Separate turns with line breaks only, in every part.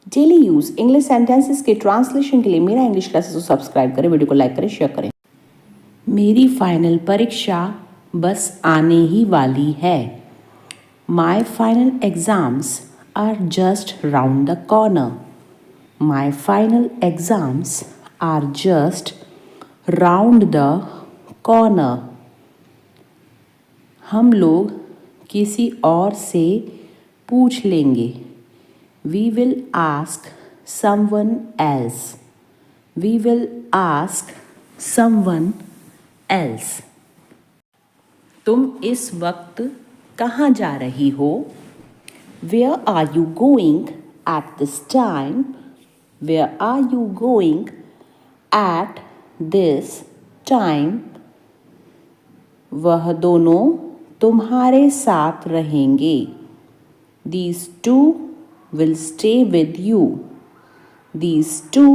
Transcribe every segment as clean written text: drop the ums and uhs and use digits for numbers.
Daily use English sentences के translation के लिए मेरा इंग्लिश क्लासेस को सब्सक्राइब करें, वीडियो को लाइक करें, शेयर करें। मेरी फाइनल परीक्षा बस आने ही वाली है। My final exams are just round the corner. My final exams are just round the corner. हम लोग किसी और से पूछ लेंगे। We will ask someone else. We will ask someone else. तुम इस वक्त कहाँ जा रही हो? Where are you going at this time? Where are you going at this time? वह दोनों तुम्हारे साथ रहेंगे। These two will stay with you. These two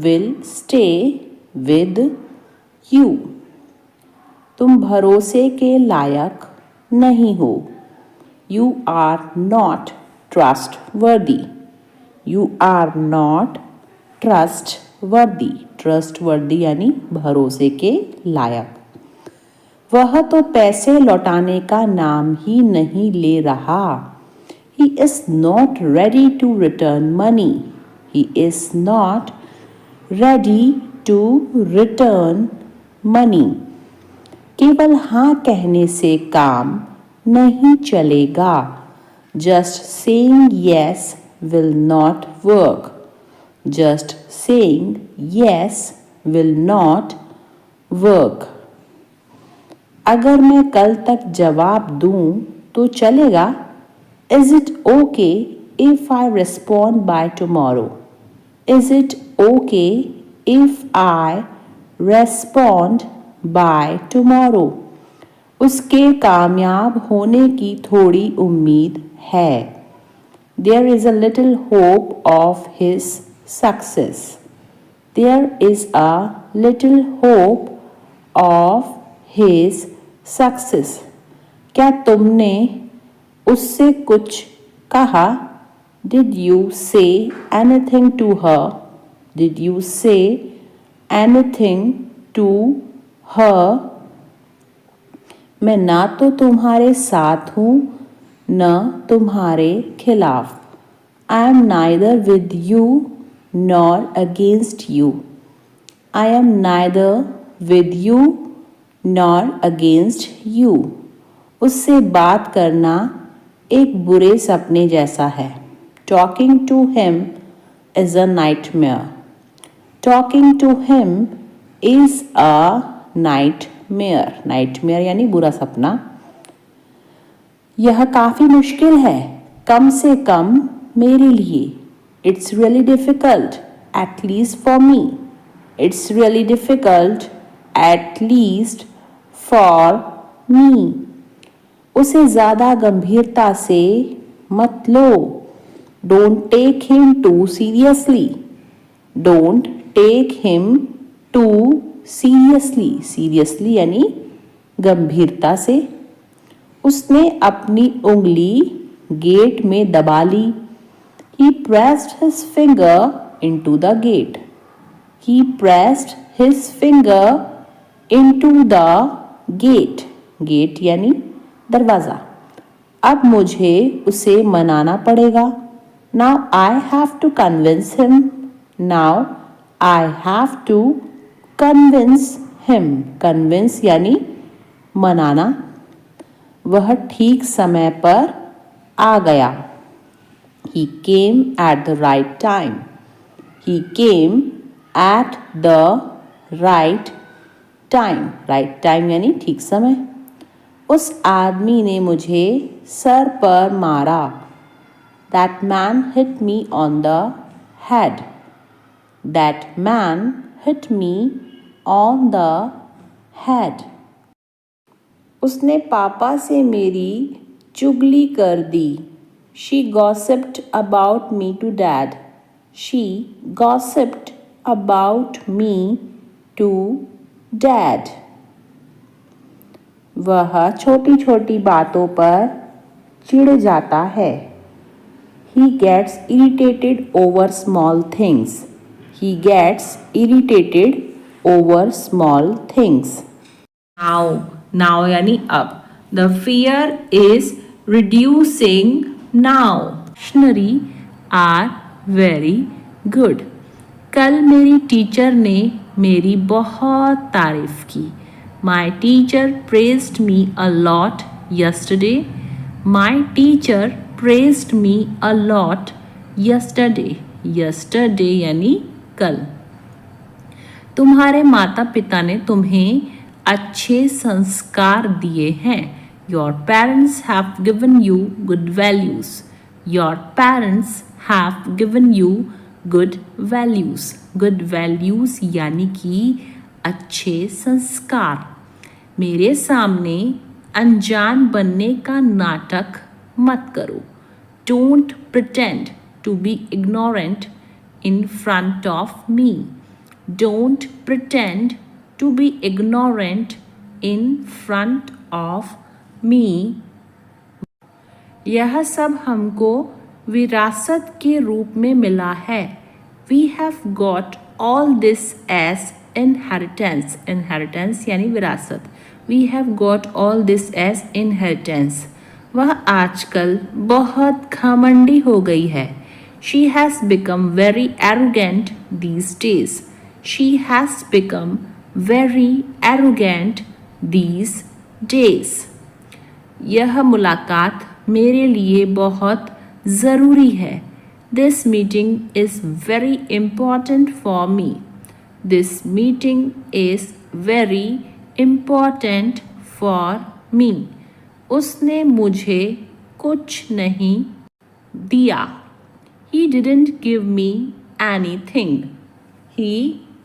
will stay with you. तुम भरोसे के लायक नहीं हो। You are not trustworthy. You are not trustworthy. Trustworthy यानी भरोसे के लायक। वह तो पैसे लौटाने का नाम ही नहीं ले रहा। He is not ready to return money. He is not ready to return money. केवल हाँ कहने से काम नहीं चलेगा। Just saying yes will not work. Just saying yes will not work. अगर मैं कल तक जवाब दूँ तो चलेगा? Is it okay if I respond by tomorrow? Is it okay if I respond by tomorrow? उसके कामयाब होने की थोड़ी उम्मीद है। There is a little hope of his success. There is a little hope of his success. क्या तुमने उससे कुछ कहा? Did you say anything to her? Did you say anything to her? मैं ना तो तुम्हारे साथ हूँ न तुम्हारे खिलाफ। I am neither with you nor against you. I am neither with you nor against you. उससे बात करना एक बुरे सपने जैसा है। Talking to him is a nightmare. Talking to him is a nightmare. Nightmare यानी बुरा सपना। यह काफ़ी मुश्किल है, कम से कम मेरे लिए। It's really difficult, at least for me. It's really difficult, at least for me. उसे ज़्यादा गंभीरता से मत लो। Don't take him too seriously. Don't take him too seriously. Seriously यानी गंभीरता से। उसने अपनी उंगली गेट में दबा ली। He pressed his finger into the gate. He pressed his finger into the gate. Gate यानी दरवाज़ा। अब मुझे उसे मनाना पड़ेगा। Now I have to convince him. Now I have to convince him. Convince यानी मनाना। वह ठीक समय पर आ गया। He came at the right time. He came at the right time. Right time यानी ठीक समय। उस आदमी ने मुझे सर पर मारा। That man hit me on the head. That man hit me on the head. उसने पापा से मेरी चुगली कर दी। She gossiped about me to Dad. She gossiped about me to Dad. वह छोटी छोटी बातों पर चिढ़ जाता है। He gets irritated over small things. He gets irritated over small things. Now यानी अब. The fear is reducing now. Dictionary are very good. कल मेरी टीचर ने मेरी बहुत तारीफ की. My teacher praised me a lot yesterday. My teacher praised me a lot yesterday. Yesterday यानी कल. तुम्हारे माता पिता ने तुम्हें अच्छे संस्कार दिए हैं. Your parents have given you good values. Your parents have given you good values. Good values यानी कि अच्छे संस्कार. मेरे सामने अनजान बनने का नाटक मत करो. Don't pretend to be ignorant in front of me. Don't pretend to be ignorant in front of me. यह सब हमको विरासत के रूप में मिला है. We have got all this as inheritance. Inheritance यानी विरासत. We have got all this as inheritance. वह आजकल बहुत घमंडी हो गई है. She has become very arrogant these days. She has become very arrogant these days. यह मुलाकात मेरे लिए बहुत ज़रूरी है. This meeting is very important for me. This meeting is very important for me. उसने मुझे कुछ नहीं दिया. He didn't give me anything. He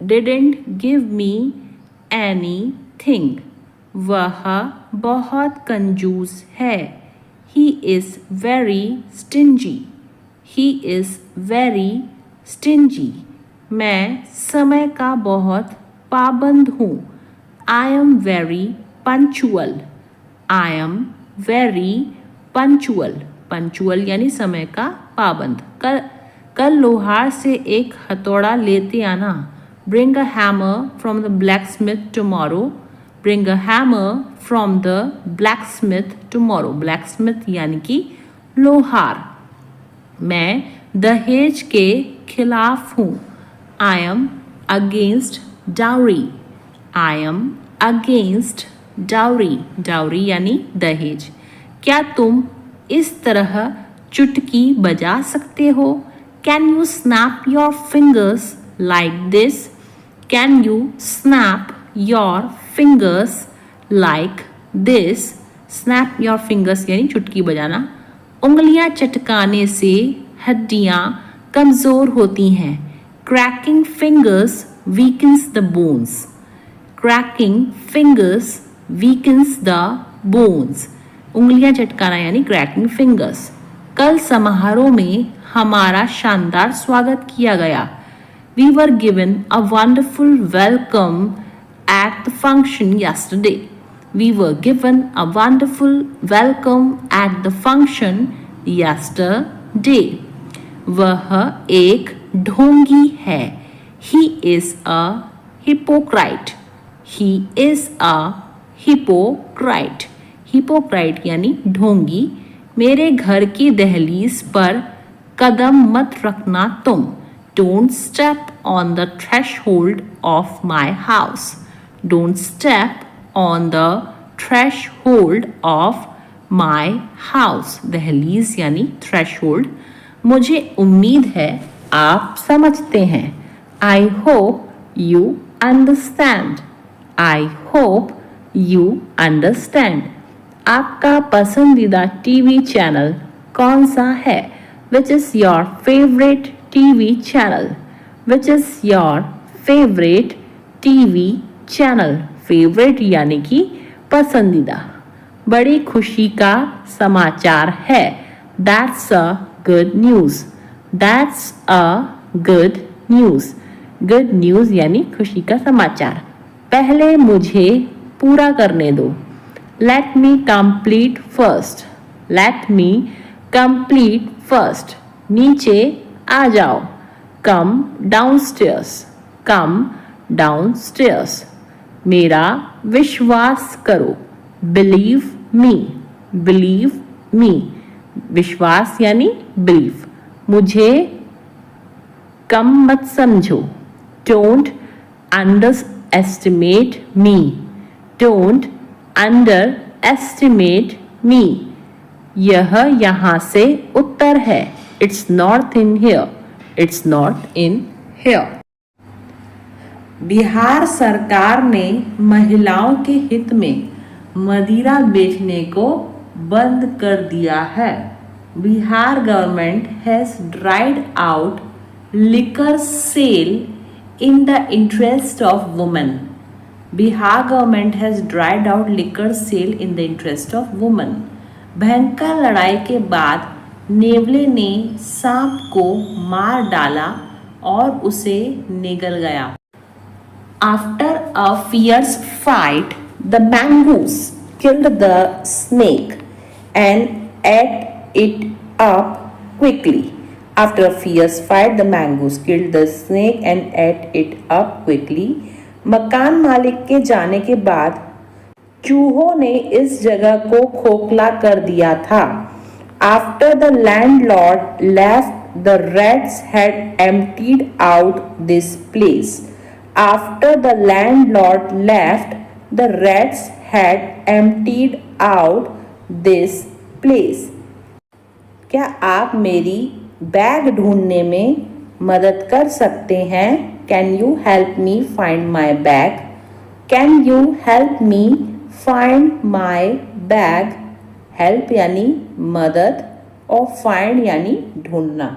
didn't give me anything. वह बहुत कंजूस है. He is very stingy. He is very stingy. मैं समय का बहुत पाबंद हूँ. I am very punctual. I am very punctual. Punctual यानी समय का पाबंद. कल लोहार से एक हथौड़ा लेते आना. Bring a hammer from the blacksmith tomorrow. Bring a hammer from the blacksmith tomorrow. Blacksmith यानी कि लोहार. मैं दहेज के खिलाफ हूँ. I am against dowry. I am against dowry. Dowry यानी दहेज. क्या तुम इस तरह चुटकी बजा सकते हो? Can you snap your fingers like this? Can you snap your fingers like this? Snap your fingers यानी चुटकी बजाना. उंगलियां चटकाने से हड्डियां कमज़ोर होती हैं. Cracking fingers weakens the bones. Cracking fingers weakens the bones. उंगलियां चटकाना यानी cracking fingers. कल समारोह में हमारा शानदार स्वागत किया गया. We were given a wonderful welcome at the function yesterday. We were given a wonderful welcome at the function yesterday. वह एक ढोंगी है. He is a hypocrite. He is a hypocrite. Hypocrite यानी ढोंगी. मेरे घर की दहलीज पर कदम मत रखना तुम. Don't step on the threshold of my house. Don't step on the threshold of my house. दहलीज यानी threshold. मुझे उम्मीद है आप समझते हैं. I hope you understand. I hope you understand. आपका पसंदीदा टीवी चैनल कौन सा है? Which is your favorite TV channel? Which is your favorite TV channel? Favorite यानी कि पसंदीदा. बड़ी खुशी का समाचार है. That's a good news. That's a good news. Good news यानी खुशी का समाचार. पहले मुझे पूरा करने दो. Let me complete first. Let me complete first. नीचे आ जाओ। कम डाउनस्टेयर्स, कम डाउनस्टेयर्स। मेरा विश्वास करो, बिलीव मी, बिलीव मी। विश्वास यानी बिलीव। मुझे कम मत समझो, don't underestimate me, don't underestimate me. यह यहाँ से उत्तर है, it's north in here, it's not in here. Bihar सरकार ने महिलाओं के हित में मदिरा बेचने को बंद कर दिया है। Bihar government has dried out liquor sale in the interest of women. Bihar government has dried out liquor sale in the interest of women. भयंकर लड़ाई के बाद नेवले ने सांप को मार डाला और उसे निगल गया। After a fierce fight, the mongoose killed the snake and ate it up quickly. After a fierce fight, the mongoose killed the snake and ate it up quickly. मकान मालिक के जाने के बाद चूहों ने इस जगह को खोखला कर दिया था। After the landlord left, the rats had emptied out this place. After the landlord left, the rats had emptied out this place. क्या आप मेरी बैग ढूंढने में मदद कर सकते हैं? Can you help me find my bag? Can you help me find my bag? Help यानी मदद और find यानी ढूंढना।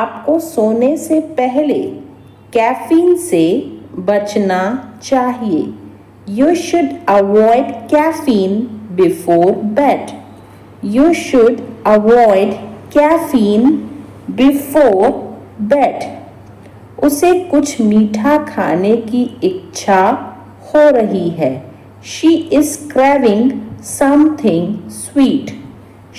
आपको सोने से पहले कैफीन से बचना चाहिए। You should avoid caffeine before bed. You should avoid caffeine before bed. उसे कुछ मीठा खाने की इच्छा हो रही है। She is craving something sweet.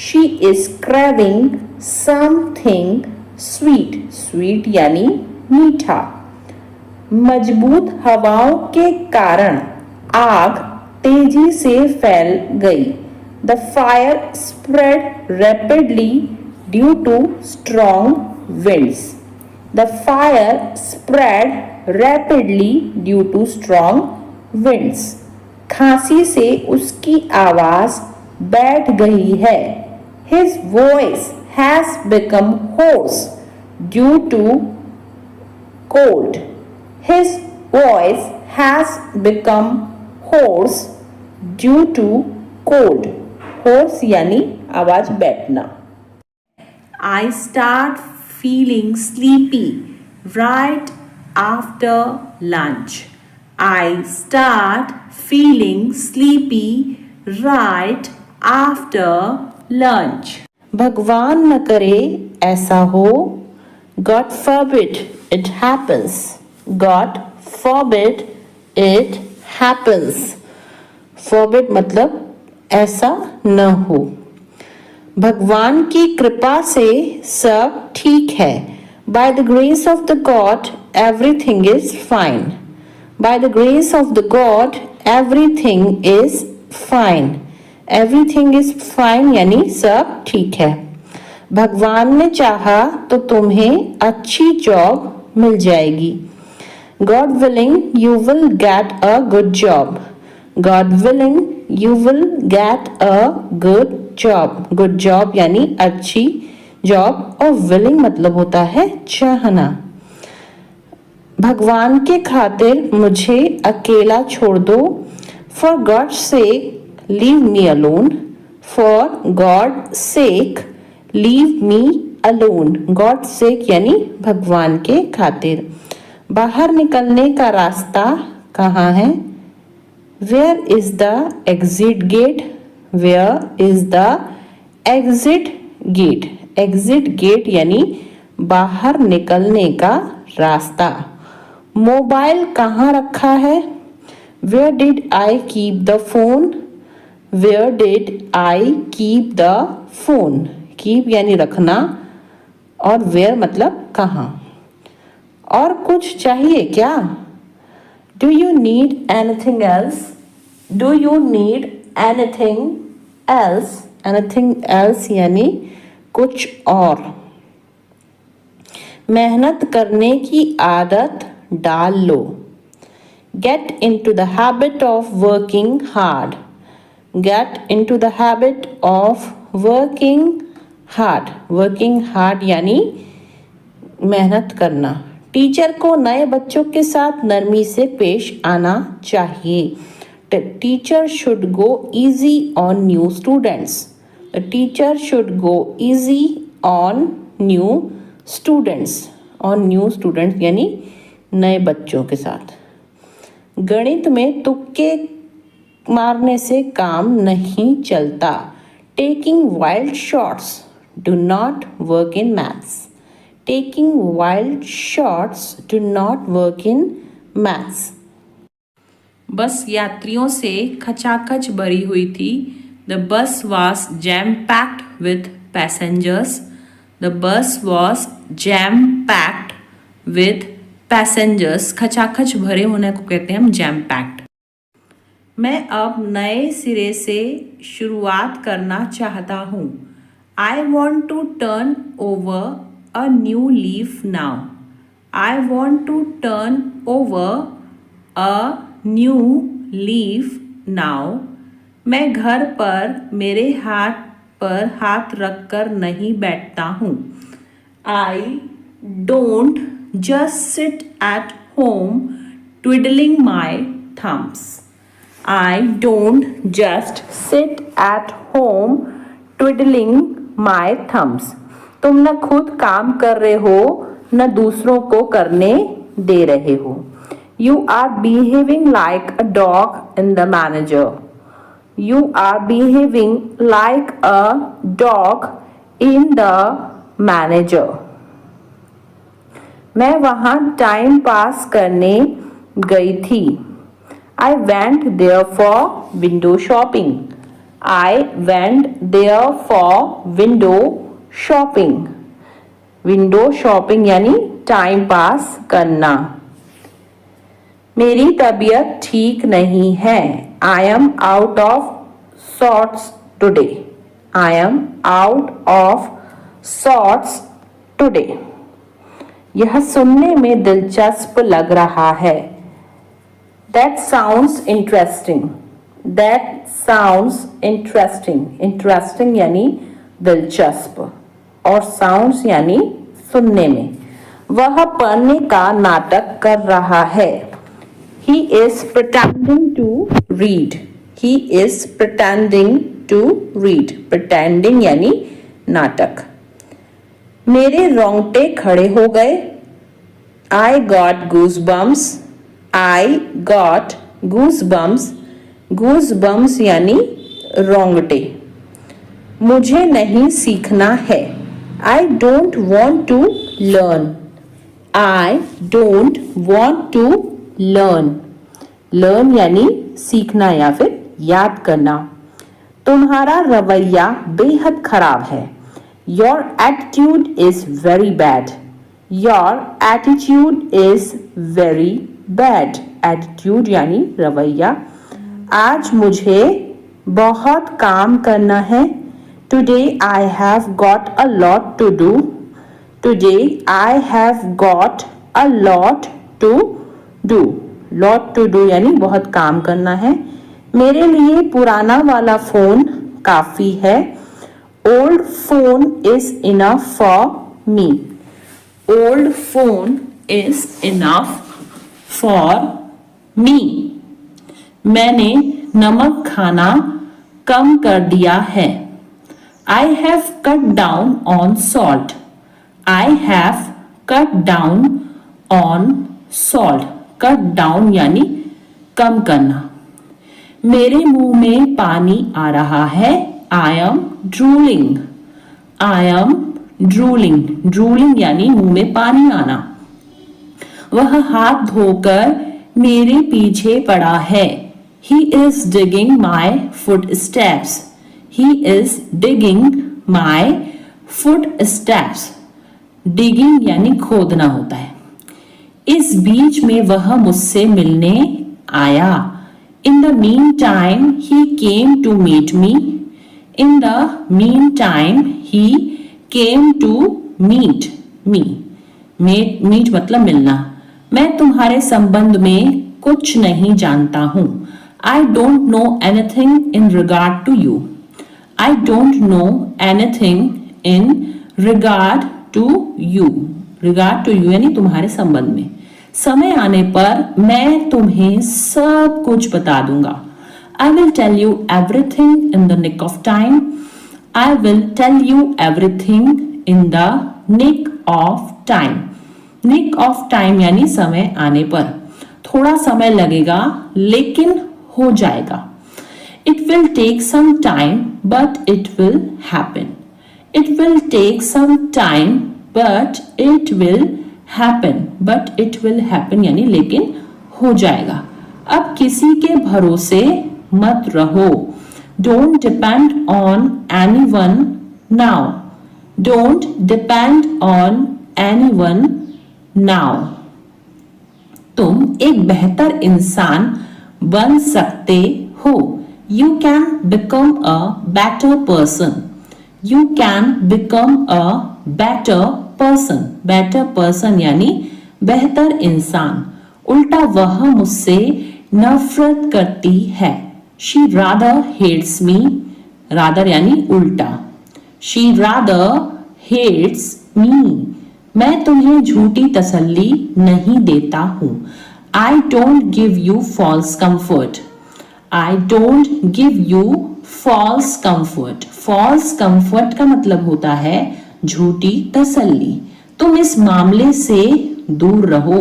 She is craving something sweet. Sweet यानी मीठा। मजबूत हवाओं के कारण आग तेजी से फैल गई। The fire spread rapidly due to strong winds. The fire spread rapidly due to strong winds. खांसी से उसकी आवाज बैठ गई है। His voice has become hoarse due to cold. His voice has become hoarse due to cold. Hoarse यानी आवाज बैठना। I start feeling sleepy right after lunch. I start feeling sleepy right after lunch. भगवान न करे ऐसा हो। God forbid it happens. God forbid it happens. Forbid मतलब ऐसा न हो। भगवान की कृपा से सब ठीक है। By the grace of the God, everything is fine. By the grace of the God, everything is fine. Everything is fine यानी सब ठीक है। भगवान ने चाहा तो तुम्हें अच्छी जॉब मिल जाएगी। God willing, you will get a good job. God willing, you will get a good job. Good job यानी अच्छी जॉब और willing मतलब होता है चाहना। भगवान के खातिर मुझे अकेला छोड़ दो। For God's sake, leave me alone. For God's sake, leave me alone. God's sake यानी भगवान के खातिर। बाहर निकलने का रास्ता कहाँ है? Where is the exit gate? Where is the exit gate? Exit gate यानी बाहर निकलने का रास्ता। मोबाइल कहाँ रखा है? Where did I keep the phone? Where did I keep the phone? Keep यानी रखना और वेयर मतलब कहाँ। और कुछ चाहिए क्या? Do you need anything else? Do you need anything else? Anything else यानी कुछ और। मेहनत करने की आदत डाल लो। Get into the habit of working hard. Get into the habit of working hard. Working hard यानी मेहनत करना। टीचर को नए बच्चों के साथ नरमी से पेश आना चाहिए। The teacher should go easy on new students. The teacher should go easy on new students. On new students यानी नए बच्चों के साथ। गणित में तुक्के मारने से काम नहीं चलता। Taking wild shots do not work in maths. Taking wild shots do not work in maths. बस यात्रियों से खचाखच भरी हुई थी। The bus was jam packed with passengers. The bus was jam packed with passengers. खचाखच भरे होने को कहते हैं हम जैम पैक्ड। मैं अब नए सिरे से शुरुआत करना चाहता हूँ। I want to turn over a new leaf now. I want to turn over a new leaf now. मैं घर पर मेरे हाथ पर हाथ रखकर नहीं बैठता हूँ। I don't just sit at home twiddling my thumbs. I don't just sit at home twiddling my thumbs. तुम न खुद काम कर रहे हो न दूसरों को करने दे रहे हो। You are behaving like a dog in the manager. You are behaving like a dog in the manager. मैं वहाँ टाइम पास करने गई थी। I went there for window shopping. I went there for window shopping. Window shopping यानी time pass करना। मेरी तबीयत ठीक नहीं है। I am out of sorts today. I am out of sorts today. यह सुनने में दिलचस्प लग रहा है। That sounds interesting. That sounds interesting. Interesting यानी दिलचस्प और साउंड्स यानी सुनने में। वह पढ़ने का नाटक कर रहा है। He is pretending to read. He is pretending to read. Pretending यानी नाटक। मेरे रोंगटे खड़े हो गए। I got goosebumps. I got goosebumps. Goosebumps यानी रोंगटे। मुझे नहीं सीखना है। I don't want to learn. I don't want to learn. Learn यानी सीखना या फिर याद करना। तुम्हारा रवैया बेहद खराब है। Your attitude is very bad. Your attitude is very bad. Attitude यानी रवैया। आज मुझे बहुत काम करना है। Today I have got a lot to do. Today I have got a lot to do. Lot to do यानी बहुत काम करना है। मेरे लिए पुराना वाला फोन काफी है। Old phone is enough for me. Old phone is enough for me. मैंने नमक खाना कम कर दिया है। I have cut down on salt. I have cut down on salt. Cut down यानी कम करना। मेरे मुंह में पानी आ रहा है। I am drooling. I am drooling. Drooling यानी मुंह में पानी आना। वह हाथ धोकर मेरे पीछे पड़ा है। He is digging my footsteps. He is digging my foot steps, digging यानी खोदना होता है। इस बीच में वह मुझसे मिलने आया। In the meantime he came to meet me. In the meantime he came to meet me. Meet मतलब मिलना। मैं तुम्हारे संबंध में कुछ नहीं जानता हूं। I don't know anything in regard to you. I don't know anything in regard to you. Regard to you यानी तुम्हारे संबंध में। समय आने पर मैं तुम्हें सब कुछ बता दूंगा। I will tell you everything in the nick of time. I will tell you everything in the nick of time. Nick of time यानी समय आने पर। थोड़ा समय लगेगा लेकिन हो जाएगा। It will take some time but it will happen. It will take some time but it will happen. But it will happen यानी लेकिन हो जाएगा। अब किसी के भरोसे मत रहो। Don't depend on anyone now. Don't depend on anyone now. तुम एक बेहतर इंसान बन सकते हो। You can become a better person. You can become a better person. Better person यानी बेहतर इंसान। उल्टा वह मुझसे नफरत करती है। She rather hates me. Rather यानी उल्टा। She rather hates me. मैं तुम्हें झूठी तसल्ली नहीं देता हूं। I don't give you false comfort. I don't give you false comfort. False comfort का मतलब होता है झूठी तसल्ली। तुम इस मामले से दूर रहो।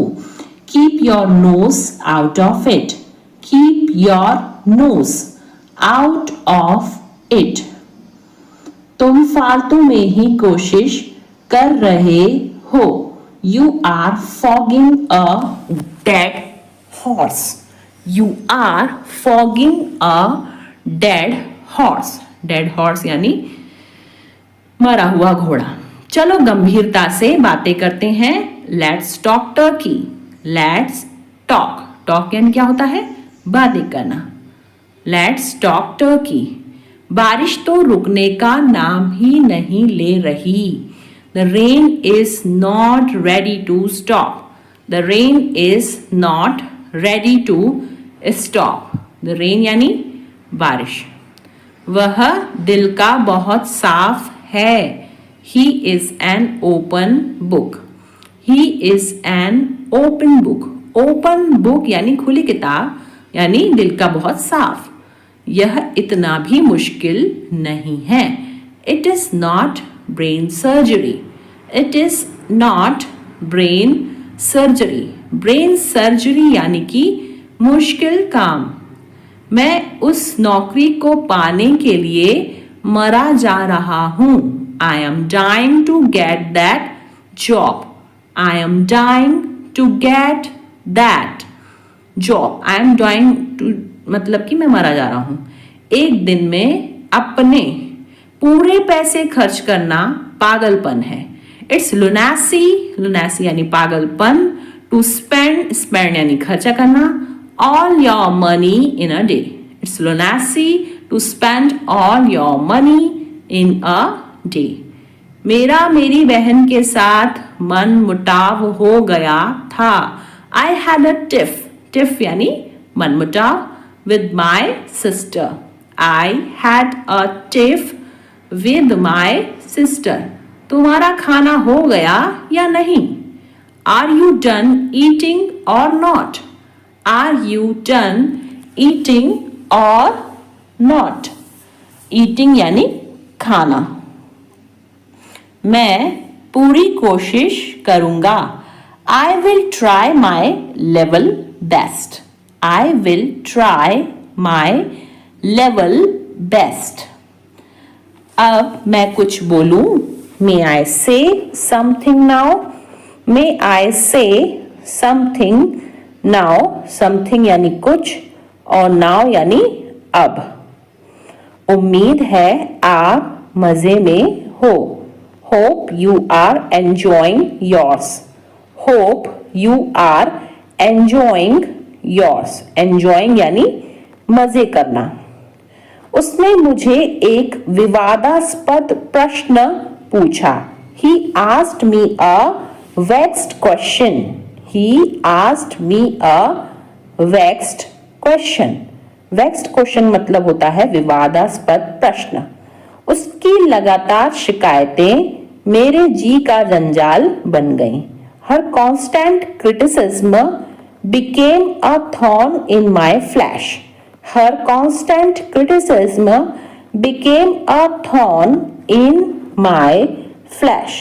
Keep your nose out of it. Keep your nose out of it. तुम फालतू में ही कोशिश कर रहे हो। You are fogging a dead horse. You are fogging a dead horse. Dead horse यानी मरा हुआ घोड़ा। चलो गंभीरता से बातें करते हैं। Let's talk turkey. Let's talk. Talk यानी क्या होता है? बातें करना। Let's talk turkey. बारिश तो रुकने का नाम ही नहीं ले रही। The rain is not ready to stop. The rain is not ready to stop. The rain यानी बारिश। वह दिल का बहुत साफ है। He is an open book. He is an open book. Open book यानी खुली किताब यानी दिल का बहुत साफ। यह इतना भी मुश्किल नहीं है। It is not brain surgery. It is not brain surgery. Brain surgery यानी कि मुश्किल काम। मैं उस नौकरी को पाने के लिए मरा जा रहा हूं। I am dying to get that job. I am dying to get that job. I am dying to मतलब कि मैं मरा जा रहा हूं। एक दिन में अपने पूरे पैसे खर्च करना पागलपन है। इट्स लुनासी। लुनासी यानी पागलपन। To spend. स्पेंड यानी खर्चा करना। All your money in a day. It's lunacy to spend all your money in a day. मेरा मेरी बहन के साथ मन मुटाव हो गया था। I had a tiff. Tiff यानी मन मुटाव with my sister. I had a tiff with my sister. तुम्हारा खाना हो गया या नहीं? Are you done eating or not? Are you done eating or not? Eating यानी खाना। मैं पूरी कोशिश करूंगा। I will try my level best. I will try my level best. अब मैं कुछ बोलूं। May I say something now? May I say something now? Something यानी कुछ और now यानी अब। उम्मीद है आप मजे में हो। Hope you are enjoying yours, hope you are enjoying yours, enjoying यानी मजे करना। उसने मुझे एक विवादास्पद प्रश्न पूछा। He asked me a vexed question. He asked me a vexed question. Vexed question मतलब होता है विवादास्पद प्रश्न। उसकी लगातार शिकायतें मेरे जी का जंजाल बन गईं। Her constant criticism became a thorn in my flesh. Her constant criticism became a thorn in my flesh.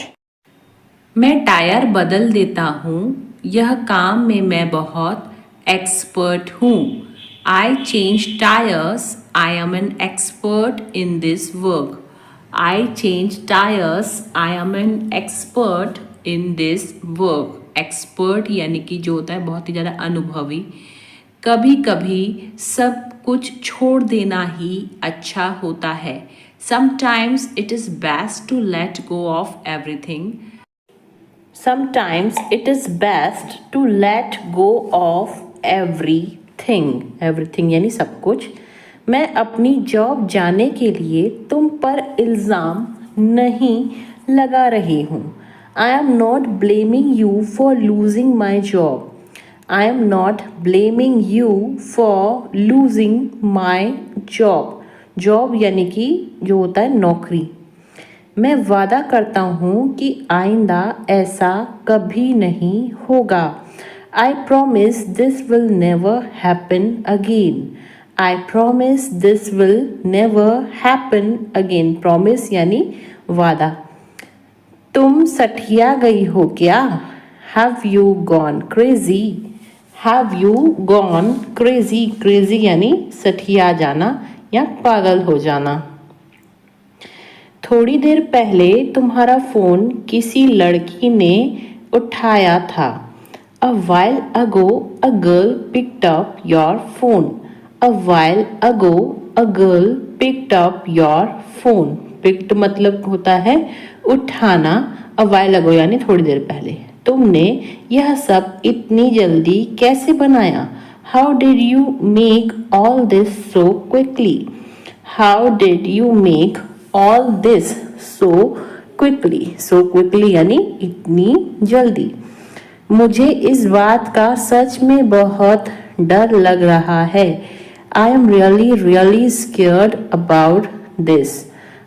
मैं टायर बदल देता हूँ, यह काम में मैं बहुत एक्सपर्ट हूँ। I change tires. I am an expert in this work. I change tires. I am an expert in this work. Expert यानी कि जो होता है बहुत ही ज़्यादा अनुभवी। कभी कभी सब कुछ छोड़ देना ही अच्छा होता है। Sometimes it is best to let go of everything. Sometimes it is best to let go of everything. Everything यानी सब कुछ। मैं अपनी जॉब जाने के लिए तुम पर इल्ज़ाम नहीं लगा रही हूँ। I am not blaming you for losing my job. I am not blaming you for losing my job. Job यानी कि जो होता है नौकरी। मैं वादा करता हूँ कि आइंदा ऐसा कभी नहीं होगा। I promise this will never happen again. I promise this will never happen again. Promise यानी वादा। तुम सठिया गई हो क्या? Have you gone crazy? Have you gone crazy? Crazy यानी सठिया जाना या पागल हो जाना। थोड़ी देर पहले तुम्हारा फोन किसी लड़की ने उठाया था। A while ago a girl picked up your phone. A while ago a girl picked up your phone. Picked मतलब होता है उठाना। A while ago यानी थोड़ी देर पहले। तुमने यह सब इतनी जल्दी कैसे बनाया? How did you make all this so quickly? How did you make all this so quickly? So quickly यानी इतनी जल्दी। मुझे इस बात का सच में बहुत डर लग रहा है। I am really really scared about this.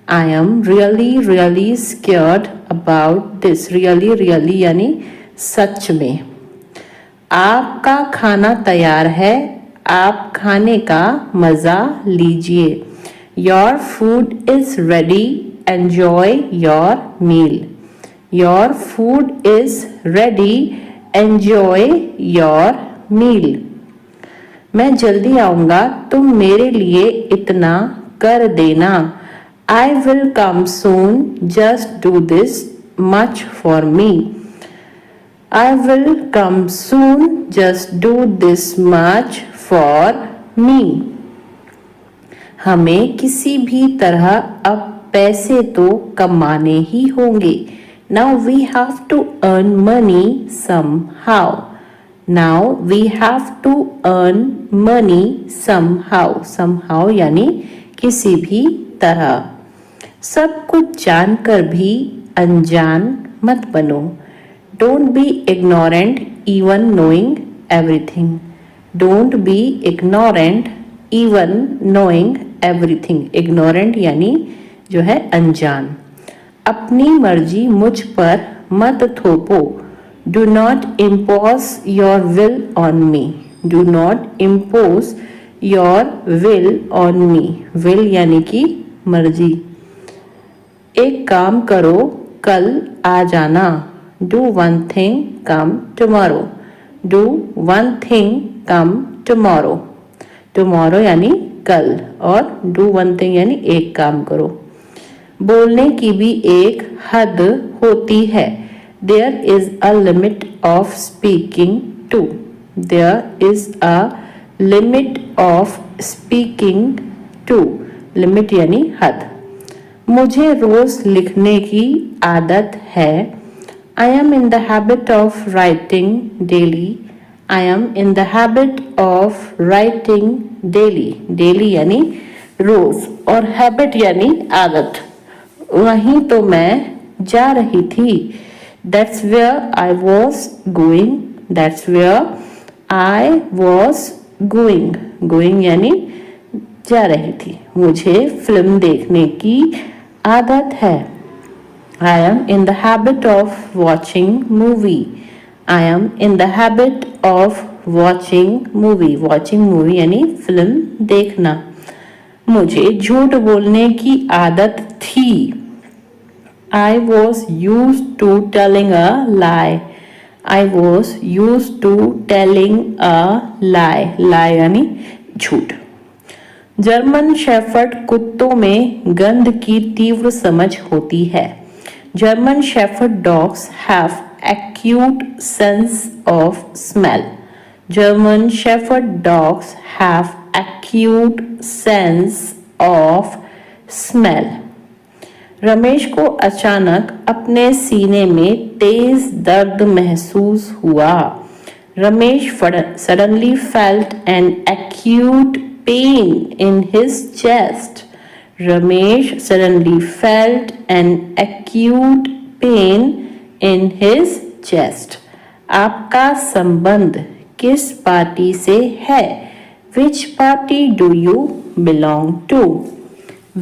I am really really scared about this. Really really यानी सच में। आपका खाना तैयार है, आप खाने का मज़ा लीजिए। Your food is ready, enjoy your meal. Your food is ready, enjoy your meal. मैं जल्दी आऊँगा, तुम मेरे लिए इतना कर देना। I will come soon, just do this much for me. I will come soon, just do this much for me. हमें किसी भी तरह अब पैसे तो कमाने ही होंगे। Now we have to earn money somehow. Now we have to earn money somehow. Somehow यानी किसी भी तरह। सब कुछ जानकर भी अनजान मत बनो। Don't be ignorant even knowing everything. Don't be ignorant even knowing everything. Ignorant यानी जो है अनजान। अपनी मर्जी मुझ पर मत थोपो। Do not impose your will on me. Do not impose your will on me. Will यानी कि मर्जी। एक काम करो, कल आ जाना। Do one thing, come tomorrow. Do one thing, come tomorrow. Tomorrow यानी कल और do one thing यानी एक काम करो। बोलने की भी एक हद होती है। There is a limit of speaking too. There is a limit of speaking too. Limit यानी हद। मुझे रोज लिखने की आदत है। I am in the habit of writing daily. I am in the habit of writing daily. Daily यानी रोज और habit यानी आदत। वहीं तो मैं जा रही थी। That's where I was going. That's where I was going. Going यानी जा रही थी। मुझे फिल्म देखने की आदत है। I am in the habit of watching movie. I am in the habit of watching movie. Watching movie यानी फिल्म देखना। मुझे झूठ बोलने की आदत थी। I was used to telling a lie. I was used to telling a lie. Lie यानी झूठ। जर्मन शेफर्ड कुत्तों में गंध की तीव्र समझ होती है। German shepherd dogs have acute sense of smell. German shepherd dogs have acute sense of smell. Ramesh को अचानक अपने सीने में तेज दर्द महसूस हुआ। Ramesh suddenly felt an acute pain in his chest. Ramesh suddenly felt an acute pain in his chest. आपका संबंध किस पार्टी से है? Which party do you belong to?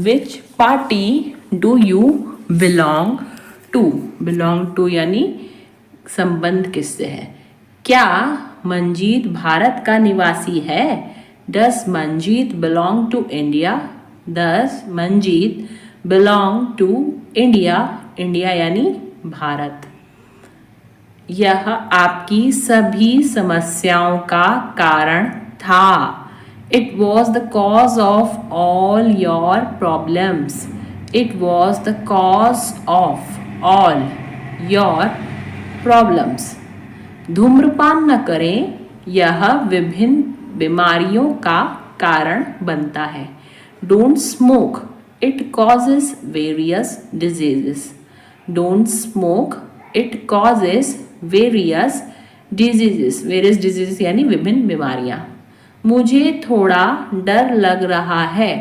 Which party do you belong to? Belong to यानी संबंध किससे है? क्या मंजीत भारत का निवासी है? Does Manjeet belong to India? Does Manjeet belong to India? India यानी भारत। यह आपकी सभी समस्याओं का कारण था। It was the cause of all your problems. It was the cause of all your problems. धूम्रपान न करें, यह विभिन्न बीमारियों का कारण बनता है। Don't smoke. It causes various diseases. Don't smoke. It causes various diseases. Various diseases यानी विभिन्न बीमारियां। मुझे थोड़ा डर लग रहा है।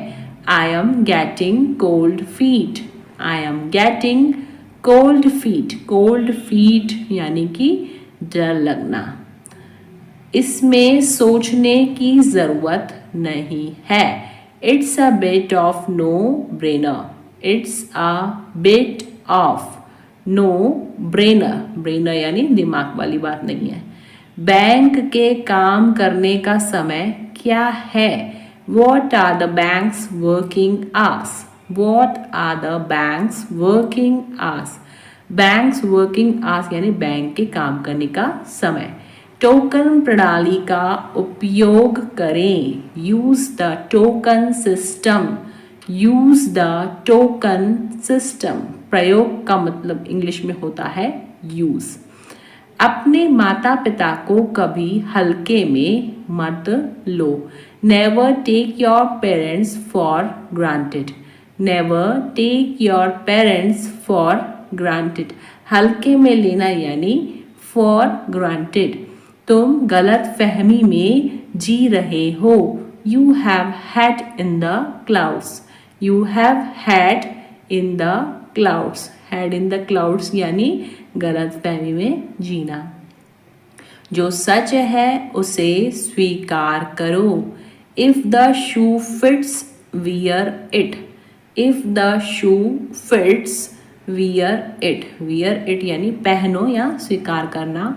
I am getting cold feet. I am getting cold feet. Cold feet यानी कि डर लगना। इसमें सोचने की जरूरत नहीं है। It's a bit of no brainer. It's a bit of no brainer. Brainer यानी दिमाग वाली बात नहीं है। बैंक के काम करने का समय क्या है? What are the bank's working hours? What are the bank's working hours? Bank's working hours यानी बैंक के काम करने का समय। टोकन प्रणाली का उपयोग करें। Use the token system. Use the token system. प्रयोग का मतलब इंग्लिश में होता है यूज। अपने माता पिता को कभी हल्के में मत लो। Never take your parents for granted. Never take your parents for granted. हल्के में लेना यानी फॉर ग्रांटेड। तुम गलत फहमी में जी रहे हो। You have had in the clouds. You have had in the clouds. Had in the clouds यानी गलत फहमी में जीना। जो सच है उसे स्वीकार करो। If the shoe fits wear it. If the shoe fits wear it. Wear it यानी पहनो या स्वीकार करना।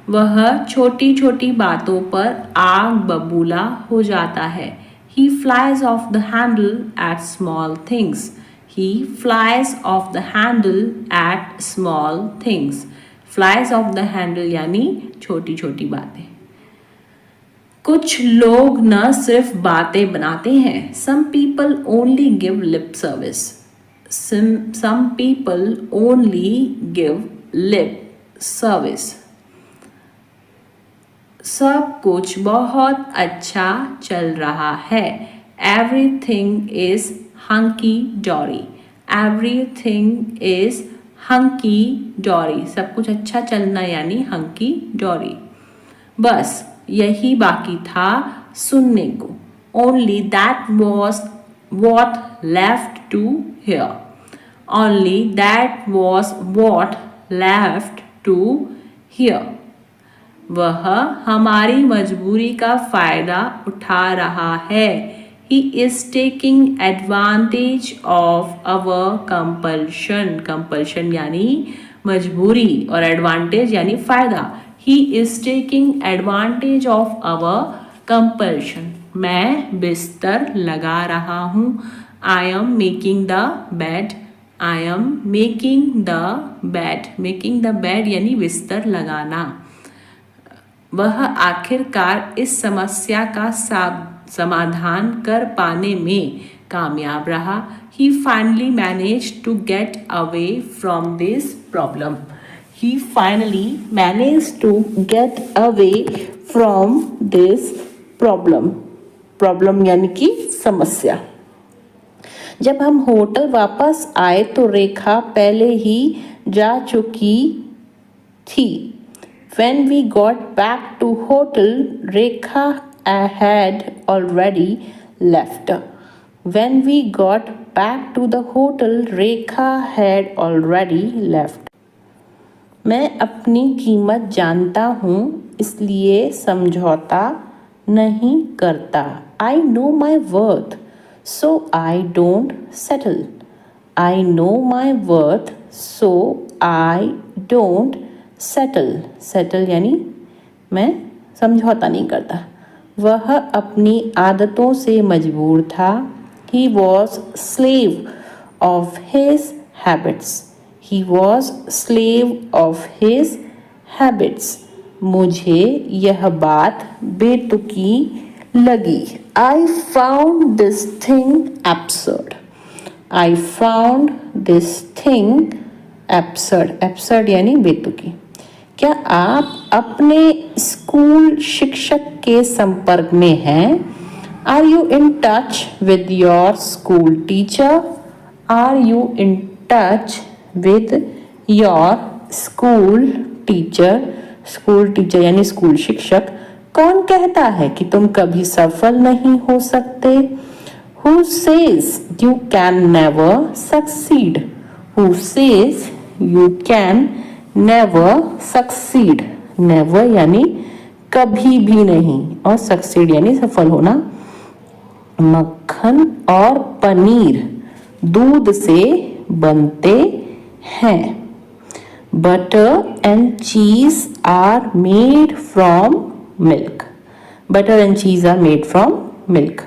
वह छोटी छोटी बातों पर आग बबूला हो जाता है। He flies off the handle at small things. He flies off the handle at small things. Flies off the handle यानी छोटी छोटी बातें। कुछ लोग न सिर्फ बातें बनाते हैं। Some people only give lip service. Some people only give lip service. सब कुछ बहुत अच्छा चल रहा है। Everything is hunky dory. Everything is hunky dory, सब कुछ अच्छा चलना यानी हंकी डॉरी। बस यही बाकी था सुनने को। Only that was what left to hear, only that was what left to hear. वह हमारी मजबूरी का फायदा उठा रहा है। He is taking advantage of our compulsion. Compulsion यानी मजबूरी और advantage यानी फायदा। He is taking advantage of our compulsion. मैं बिस्तर लगा रहा हूँ। I am making the bed. I am making the bed. Making the bed यानी बिस्तर लगाना। वह आखिरकार इस समस्या का समाधान कर पाने में कामयाब रहा। He finally managed to get away from this problem. He finally managed to get away from this problem. Problem यानी कि समस्या। जब हम होटल वापस आए तो रेखा पहले ही जा चुकी थी। When we got back to hotel, Rekha had already left. When we got back to the hotel, Rekha had already left. मैं अपनी कीमत जानता हूँ इसलिए समझौता नहीं करता। I know my worth, so I don't settle. I know my worth, so I don't settle यानी मैं समझौता नहीं करता। वह अपनी आदतों से मजबूर था। He was slave of his habits. He was slave of his habits. मुझे यह बात बेतुकी लगी। I found this thing absurd. I found this thing absurd. Absurd यानी बेतुकी। क्या आप अपने स्कूल शिक्षक के संपर्क में हैं? Are you in touch with your school teacher? Are you in touch with your school teacher? School teacher यानी स्कूल शिक्षक। कौन कहता है कि तुम कभी सफल नहीं हो सकते? Who says you can never succeed? Who says you can never succeed? never यानी कभी भी नहीं और succeed यानी सफल होना। मक्खन और पनीर दूध से बनते हैं। Butter and cheese are made from milk. Butter and cheese are made from milk.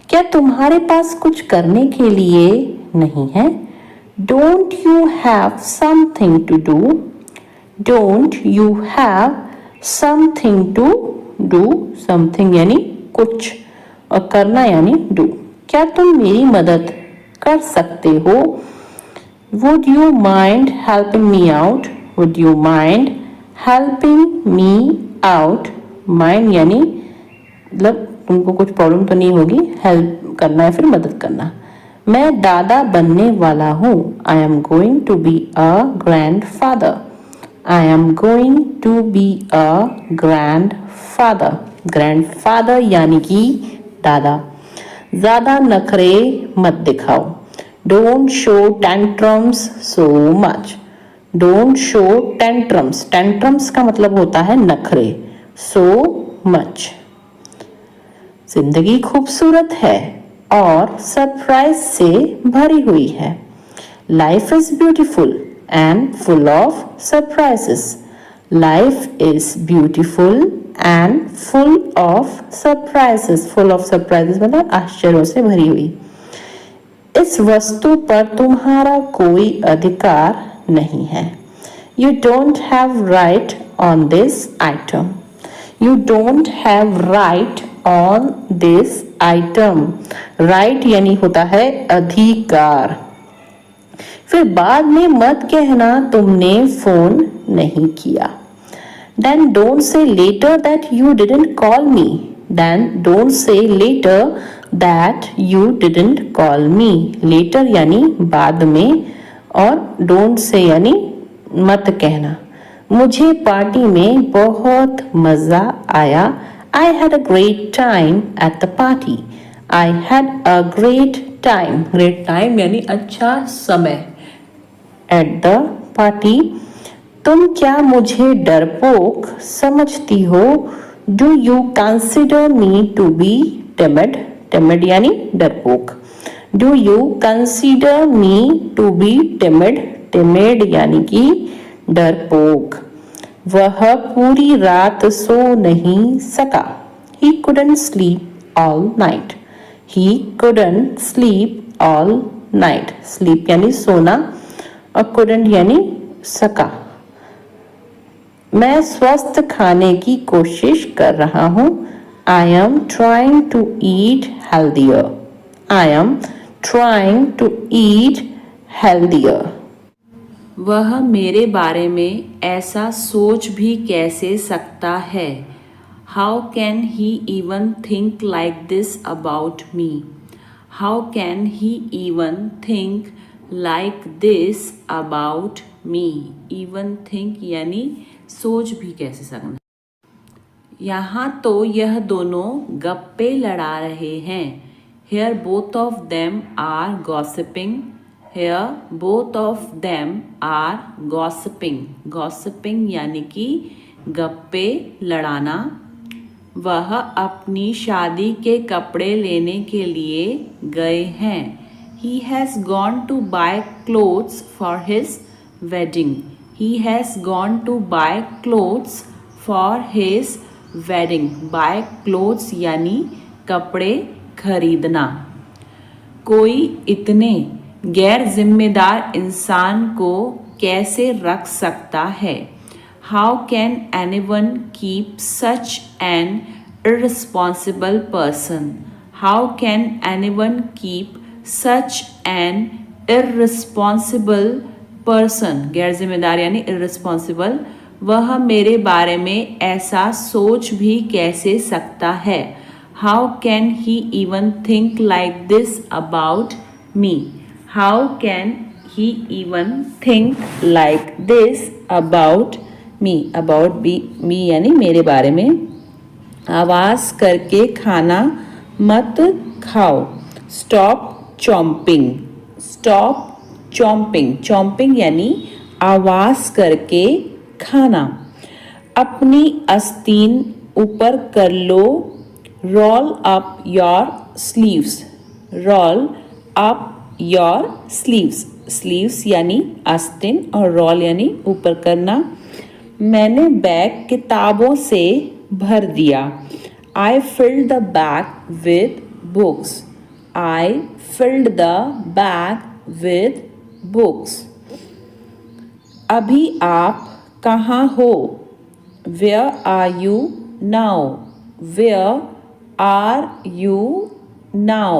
क्या तुम्हारे पास कुछ करने के लिए नहीं है? Don't you have something to do? Don't you have something to do? Something यानी कुछ और करना यानी do. क्या तुम मेरी मदद कर सकते हो? Would you mind helping me out? Would you mind helping me out? Mind यानी मतलब तुमको कुछ प्रॉब्लम तो नहीं होगी, हेल्प करना है फिर मदद करना। मैं दादा बनने वाला हूँ। I am going to be a grandfather. I am going to be a grandfather. Grandfather यानी कि दादा। ज़्यादा नखरे मत दिखाओ। Don't show tantrums so much. Don't show tantrums. Tantrums का मतलब होता है नखरे। So much. जिंदगी खूबसूरत है और सरप्राइज से भरी हुई है। Life is beautiful and full of surprises. Life is beautiful and full of surprises. Full of surprises मतलब आश्चर्यों से भरी हुई। इस वस्तु पर तुम्हारा कोई अधिकार नहीं है। You don't have right on this item. You don't have right on this item. Right यानी होता है अधिकार। फिर बाद में मत कहना तुमने फोन नहीं किया। Then don't say later that you didn't call me. Then don't say later that you didn't call me. Later यानी बाद में, और डोंट से यानी मत कहना। मुझे पार्टी में बहुत मज़ा आया। I had a great time at the party. I had a great time, great time यानी अच्छा समय, एट द पार्टी। तुम क्या मुझे डरपोक समझती हो? Do you consider me to be timid? Timid यानी डरपोक। Do you consider me to be timid? Timid यानी कि डरपोक। वह पूरी रात सो नहीं सका। He couldn't sleep all night. He couldn't sleep all night. Sleep यानी सोना और couldn't यानी सका। मैं स्वस्थ खाने की कोशिश कर रहा हूँ। I am trying to eat healthier. I am trying to eat healthier. वह मेरे बारे में ऐसा सोच भी कैसे सकता है? How can he even think like this about me? How can he even think like this about me? Even think यानी सोच भी कैसे सकना। यहाँ तो यह दोनों गप्पे लड़ा रहे हैं। Here both of them are gossiping. Here both of them are gossiping. Gossiping यानी कि गप्पे लड़ाना। वह अपनी शादी के कपड़े लेने के लिए गए हैं। He has gone to buy clothes for his wedding. He has gone to buy clothes for his wedding. Buy clothes यानी कपड़े खरीदना। कोई इतने गैर जिम्मेदार इंसान को कैसे रख सकता है? How can anyone keep such an irresponsible person? How can anyone keep such an irresponsible person? गैर जिम्मेदार यानी irresponsible। वह मेरे बारे में ऐसा सोच भी कैसे सकता है? How can he even think like this about me? How can he even think like this about me? About me यानी मेरे बारे में। आवाज़ करके खाना मत खाओ। Stop chomping. Stop chomping. Chomping यानी आवाज़ करके खाना। अपनी आस्तीन ऊपर कर लो। Roll up your sleeves. Roll up your sleeves. Sleeves यानी आस्तीन और roll यानी ऊपर करना। मैंने बैग किताबों से भर दिया। I filled the bag with books. I filled the bag with books. अभी आप कहाँ हो? Where are you now? Where are you now?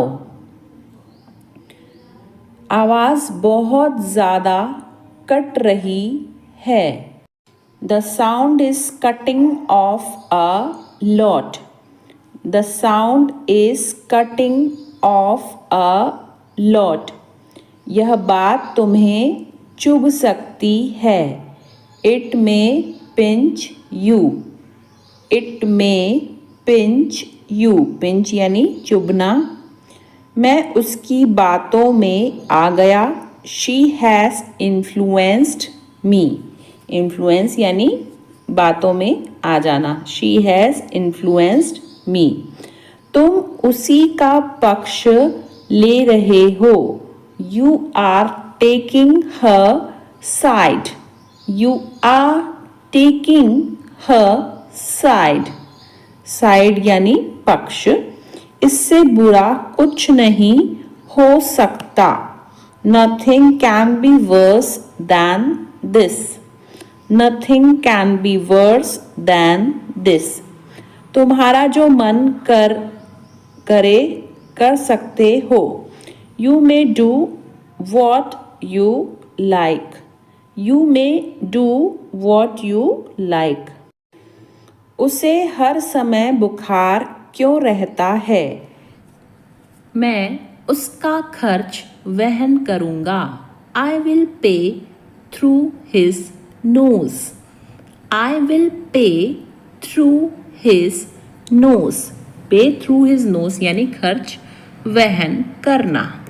आवाज़ बहुत ज़्यादा कट रही है। The sound is cutting off a lot. The sound is cutting off a lot. यह बात तुम्हें चुभ सकती है। It may pinch you. It may pinch you. Pinch यानी चुभना। मैं उसकी बातों में आ गया। She has influenced me. Influence यानी बातों में आ जाना। She has influenced me. तुम उसी का पक्ष ले रहे हो। You are taking her side. You are taking her side. Side यानी पक्ष। इससे बुरा कुछ नहीं हो सकता। Nothing can be worse than this. Nothing can be worse than this. तुम्हारा जो मन करे कर सकते हो। You may do what you like. You may do what you like. उसे हर समय बुखार क्यों रहता है? मैं उसका खर्च वहन करूँगा। I will pay through his nose. I will pay through his nose. Pay through his nose यानी खर्च वहन करना।